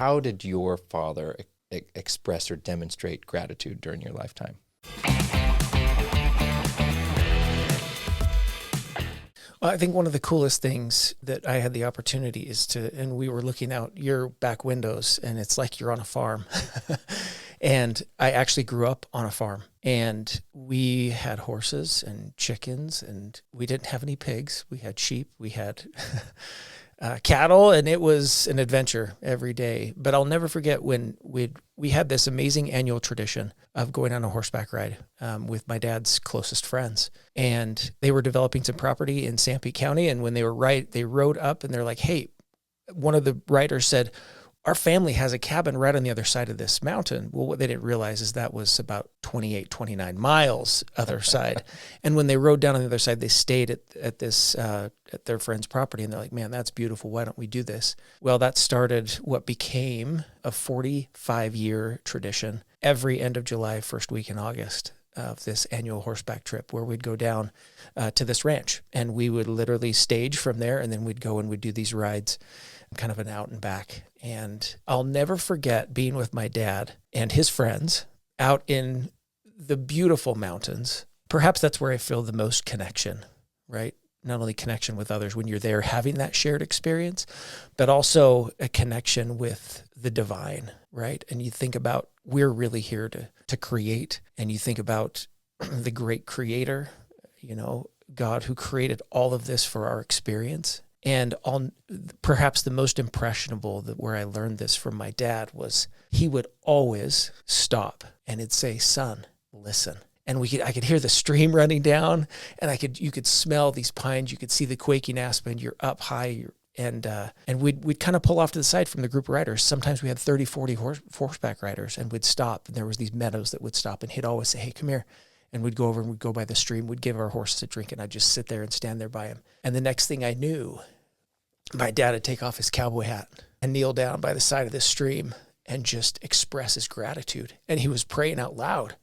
How did your father express or demonstrate gratitude during your lifetime? Well, I think one of the coolest things that I had the opportunity and we were looking out your back windows, and it's like you're on a farm. And I actually grew up on a farm, and we had horses and chickens, and we didn't have any pigs. We had sheep, we had cattle, and it was an adventure every day. But I'll never forget when we had this amazing annual tradition of going on a horseback ride with my dad's closest friends. And they were developing some property in Sanpete County. And when they rode up and they're like, hey, one of the riders said, our family has a cabin right on the other side of this mountain. Well, what they didn't realize is that was about 28, 29 miles other side. And when they rode down on the other side, they stayed at their friend's property, and they're like, man, that's beautiful. Why don't we do this? Well, that started what became a 45-year tradition every end of July, first week in August of this annual horseback trip, where we'd go down to this ranch, and we would literally stage from there, and then we'd go and we'd do these rides, kind of an out and back. And I'll never forget being with my dad and his friends out in the beautiful mountains. Perhaps that's where I feel the most connection, right? Not only connection with others when you're there having that shared experience, but also a connection with the divine, right? And you think about, we're really here to create, and you think about the great creator, God who created all of this for our experience. And perhaps the most impressionable, where I learned this from my dad, was he would always stop and he'd say, son, listen. And I could hear the stream running down, and you could smell these pines, you could see the quaking aspen, you're up high, and we'd kind of pull off to the side from the group of riders. Sometimes we had 30, 40 horseback riders, and we'd stop, and there was these meadows that would stop, and he'd always say, hey, come here. And we'd go over and we'd go by the stream. We'd give our horses a drink, and I'd just sit there and stand there by him. And the next thing I knew, my dad would take off his cowboy hat and kneel down by the side of this stream and just express his gratitude. And he was praying out loud.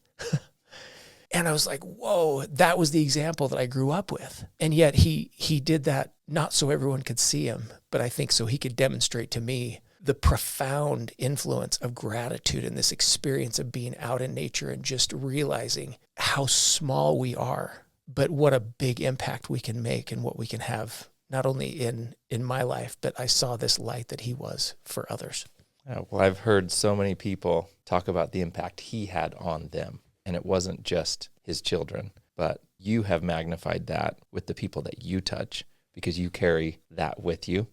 And I was like, whoa, that was the example that I grew up with. And yet he did that not so everyone could see him, but I think so he could demonstrate to me the profound influence of gratitude in this experience of being out in nature and just realizing how small we are, but what a big impact we can make and what we can have, not only in my life, but I saw this light that he was for others. Well, I've heard so many people talk about the impact he had on them. And it wasn't just his children, but you have magnified that with the people that you touch, because you carry that with you.